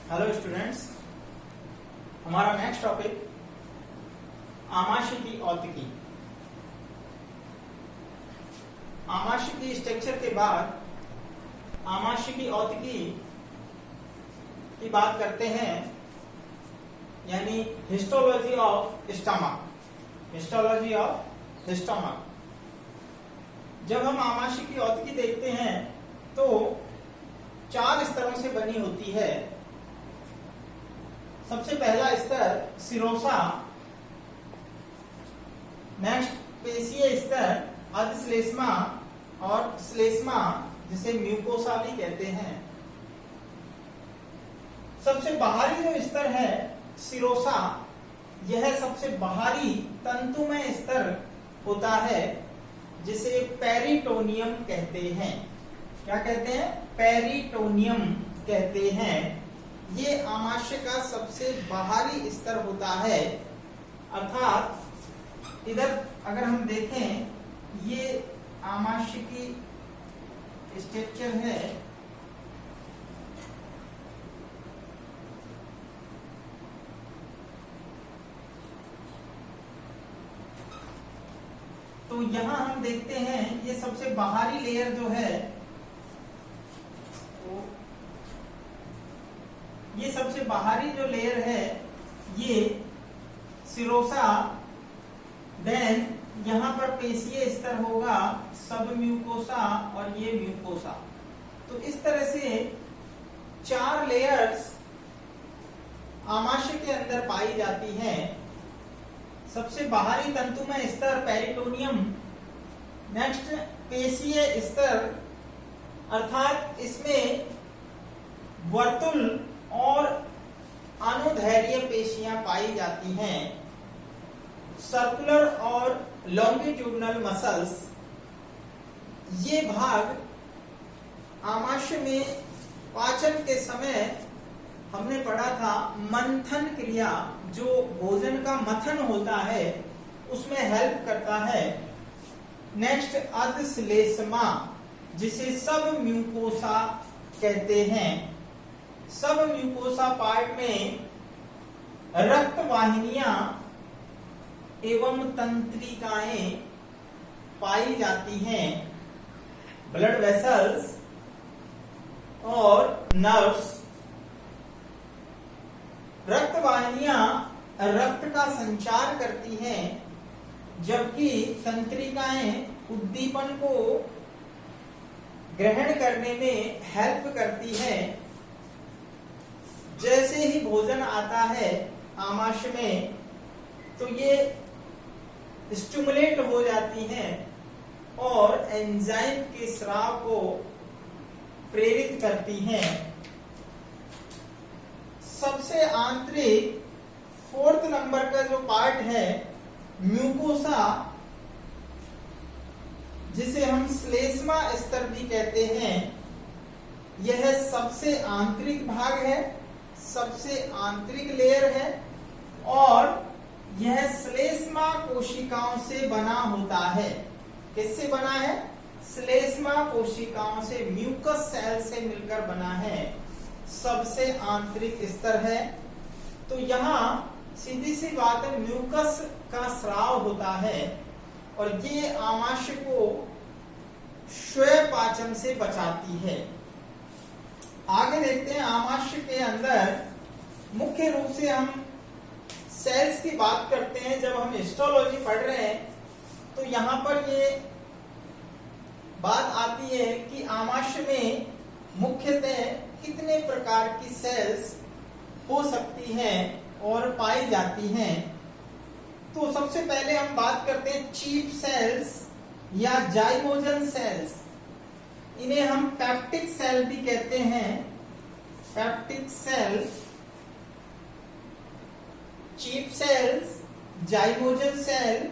Hello students, हमारा next topic आमाशयिकी औतिकी। आमाशयिकी structure के बाद आमाशयिकी औतिकी की बात करते हैं, यानी histology of stomach. Histology of stomach. जब हम आमाशयिकी औतिकी देखते हैं तो 4 स्तरों से बनी होती है। सबसे पहला स्तर सिरोसा, नेक्स्ट पेशीय स्तर अधश्लेष्मा और श्लेष्मा, जिसे म्यूकोसा भी कहते हैं। सबसे बाहरी जो स्तर है सिरोसा, यह सबसे बाहरी तंतुमय स्तर होता है, जिसे पेरिटोनियम कहते हैं। क्या कहते हैं? पेरिटोनियम कहते हैं। ये आमाशय का सबसे बाहरी स्तर होता है। अर्थात इधर अगर हम देखें, ये आमाशय की स्ट्रक्चर है। तो यहां हम देखते हैं ये सबसे बाहरी लेयर जो है, ये सबसे बाहरी जो लेयर है ये सिरोसा, देन यहां पर पेशीय स्तर होगा सब म्यूकोसा और ये म्यूकोसा। तो इस तरह से 4 लेयर्स आमाशय के अंदर पाई जाती हैं। सबसे बाहरी तंतुमय स्तर पेरिटोनियम, नेक्स्ट पेशीय स्तर, अर्थात इसमें वर्तुल और अनुदैर्घ्य पेशियां पाई जाती हैं। सर्कुलर और लॉन्गिट्यूडनल मसल्स, ये भाग आमाशय में पाचन के समय हमने पढ़ा था, मंथन क्रिया, जो भोजन का मथन होता है उसमें हेल्प करता है। नेक्स्ट अधश्लेष्मा, जिसे सब म्यूकोसा कहते हैं। सब म्यूकोसा पार्ट में रक्त वाहिनियां एवं तंत्रिकाएं पाई जाती हैं, ब्लड वेसल्स और नर्व्स। रक्त वाहिनियां रक्त का संचार करती हैं, जबकि तंत्रिकाएं उद्दीपन को ग्रहण करने में हेल्प करती है। जैसे ही भोजन आता है आमाशय में, तो ये स्टिमुलेट हो जाती हैं और एंजाइम के स्राव को प्रेरित करती हैं। सबसे आंतरिक 4th नंबर का जो पार्ट है म्यूकोसा, जिसे हम श्लेष्मा स्तर भी कहते हैं, यह सबसे आंतरिक भाग है, सबसे आंतरिक लेयर है, और यह श्लेष्मा कोशिकाओं से बना होता है। किससे बना है? श्लेष्मा कोशिकाओं से, म्यूकस सेल से मिलकर बना है। सबसे आंतरिक स्तर है। तो यहाँ सीधी सी बात है, म्यूकस का स्राव होता है और ये आमाशय को श्वेय पाचन से बचाती है। आगे देखते हैं, आमाशय के अंदर मुख्य रूप से हम सेल्स की बात करते हैं। जब हम हिस्टोलॉजी पढ़ रहे हैं तो यहाँ पर ये बात आती है कि आमाशय में मुख्यतः कितने प्रकार की सेल्स हो सकती हैं और पाई जाती हैं। तो सबसे पहले हम बात करते हैं चीफ सेल्स या जाइमोजन सेल्स। इन्हें हम पेप्टिक सेल भी कहते हैं। Peptic cell, chief cells, zymogen cell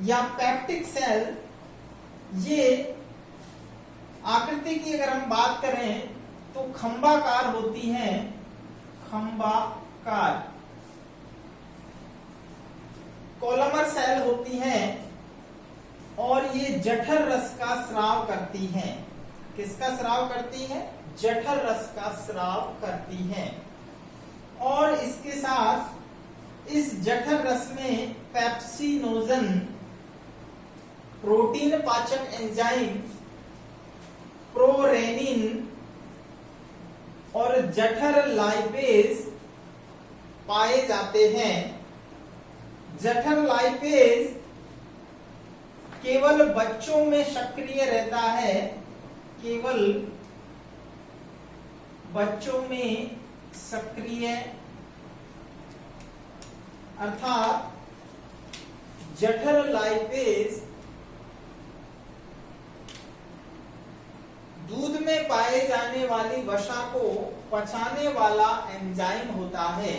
या पेप्टिक सेल, ये आकृति की अगर हम बात करें तो खंभाकार होती हैं। खंभाकार कोलमर सेल होती हैं और ये जठर रस का स्राव करती हैं। किसका स्राव करती हैं? जठर रस का स्राव करती हैं। और इसके साथ इस जठर रस में पेप्सिनोजन प्रोटीन पाचक एंजाइम प्रोरेनिन और जठर लाइपेज पाए जाते हैं। जठर लाइपेज केवल बच्चों में सक्रिय रहता है, केवल बच्चों में सक्रिय, अर्थात जठर लाइपेज दूध में पाए जाने वाली वसा को पचाने वाला एंजाइम होता है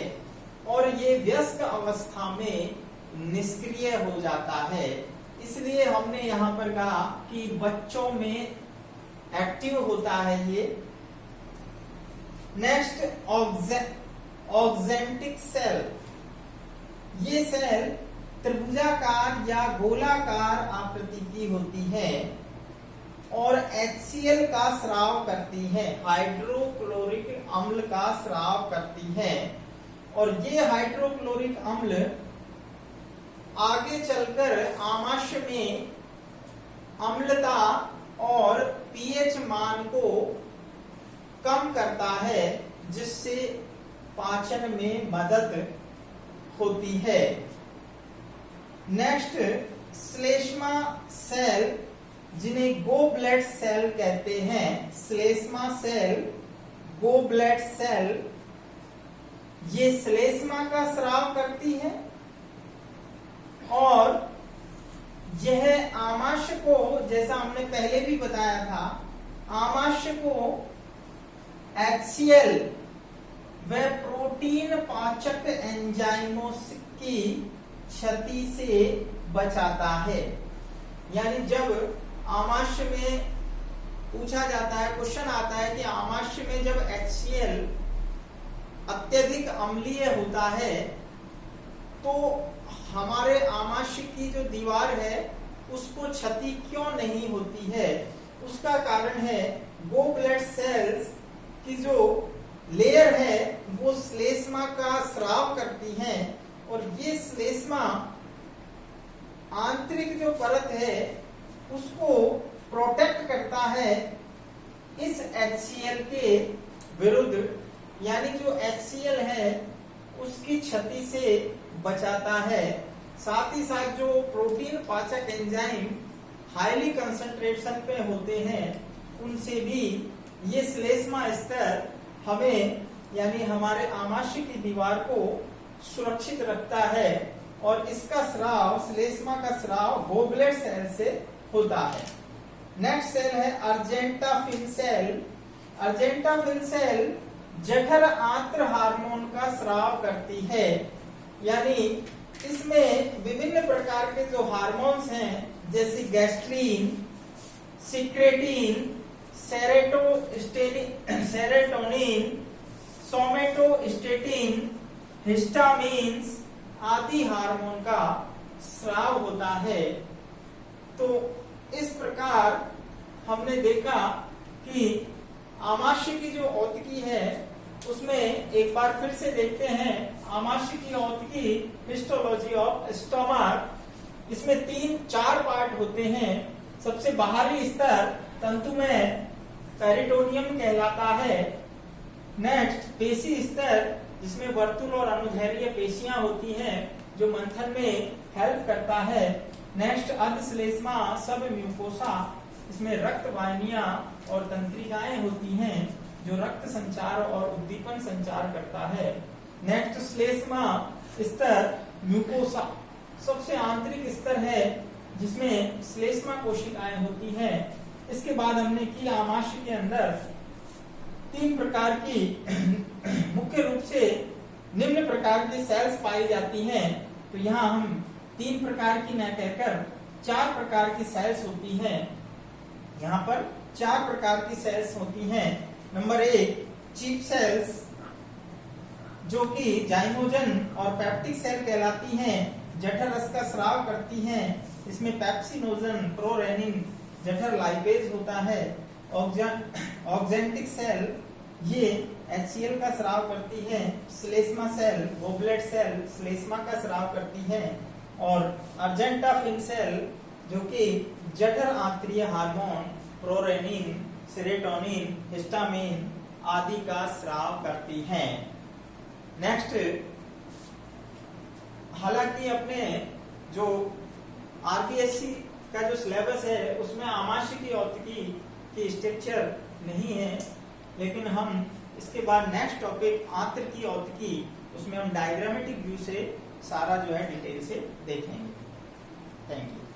और ये वयस्क अवस्था में निष्क्रिय हो जाता है। इसलिए हमने यहाँ पर कहा कि बच्चों में एक्टिव होता है ये। नेक्स्ट ऑक्जेंटिक सेल, ये सेल त्रिभुजाकार या गोलाकार आकृति की होती है और HCl का स्राव करती है, हाइड्रोक्लोरिक अम्ल का स्राव करती है और ये हाइड्रोक्लोरिक अम्ल आगे चलकर आमाशय में अम्लता और पीएच मान को कम करता है, जिससे पाचन में मदद होती है। नेक्स्ट श्लेष्मा सेल, जिन्हें गो ब्लड सेल कहते हैं, श्लेष्मा सेल, गो ब्लड सेल, ये श्लेष्मा का स्राव करती है और यह आमाशय को, जैसा हमने पहले भी बताया था, आमाशय को HCl व प्रोटीन पाचक एंजाइमों की क्षति से बचाता है। यानी जब आमाशय में पूछा जाता है, क्वेश्चन आता है कि आमाशय में जब HCl अत्यधिक अम्लीय होता है तो हमारे आमाशय की जो दीवार है उसको क्षति क्यों नहीं होती है? उसका कारण है गो ब्लड सेल्स की जो लेयर है वो श्लेष्मा का स्राव करती हैं और ये श्लेष्मा आंतरिक जो परत है उसको प्रोटेक्ट करता है इस HCl के विरुद्ध, यानी जो HCl है उसकी क्षति से बचाता है। साथ ही साथ जो प्रोटीन पाचक एंजाइम हाईली कंसंट्रेशन पे होते हैं उनसे भी ये श्लेष्मा स्तर हमें, यानी हमारे आमाशय की दीवार को सुरक्षित रखता है और इसका स्राव, श्लेष्मा का स्राव गो ब्लड सेल से होता है। नेक्स्ट सेल है अर्जेंटाफिन सेल। अर्जेंटाफिन सेल जठर आंत्र हार्मोन का स्राव करती है, यानी इसमें विभिन्न प्रकार के जो हार्मोन्स हैं जैसे gastrin, secretin, serotonin, somatostatin, histamines आदि हार्मोन का स्राव होता है। तो इस प्रकार हमने देखा कि आमाशय की जो औतकी है उसमें एक बार फिर से देखते हैं आमाशय की औतकी, हिस्टोलॉजी ऑफ स्टोमक। इसमें 3-4 पार्ट होते हैं। सबसे बाहरी स्तर तंतुमय पेरिटोनियम कहलाता है। नेक्स्ट पेशी स्तर, जिसमें वर्तुल और अनुदैर्घ्य पेशियां होती हैं जो मंथन में हेल्प करता है। नेक्स्ट अधश्लेष्मा सब म्यूकोसा, इसमें रक्त वाहिनियां और तंत्रिकाएं होती हैं जो रक्त संचार और उद्दीपन संचार करता है। नेक्स्ट श्लेष्मा स्तर म्यूकोसा, सबसे आंतरिक स्तर है जिसमें श्लेष्मा कोशिकाएं होती हैं। इसके बाद हमने की आमाशय के अंदर 3 प्रकार की मुख्य रूप से निम्न प्रकार की सेल्स पाई जाती हैं। तो यहाँ हम 3 प्रकार की न कहकर 4 प्रकार की सेल्स होती हैं। यहाँ पर 4 प्रकार की सेल्स होती हैं। नंबर 1 चीफ सेल्स, जो कि जाइमोजन और पेप्टिक सेल कहलाती हैं, जठर रस का स्राव करती हैं। इसमें पेप्सिनोजन, प्रोरेनिन, जठर लाइपेज होता है। ऑक्जेंटिक सेल ये HCl का स्राव करती है, श्लेष्मा सेल, गोबलेट सेल श्लेष्मा का स्राव करती है, और अर्जेंटाफिन सेल जो कि जठर आंतरीय हार्मोन प्रोरेनिन, सेरोटोनिन, हिस्टामिन आदि का स्राव करती है। नेक्स्ट, हालांकि अपने जो आरबीएससी का जो सिलेबस है उसमें आमाशय की औतकी की स्ट्रक्चर नहीं है, लेकिन हम इसके बाद नेक्स्ट टॉपिक आंत्र की औतकी, उसमें हम डायग्रामेटिक व्यू से सारा जो है डिटेल से देखेंगे। Thank you.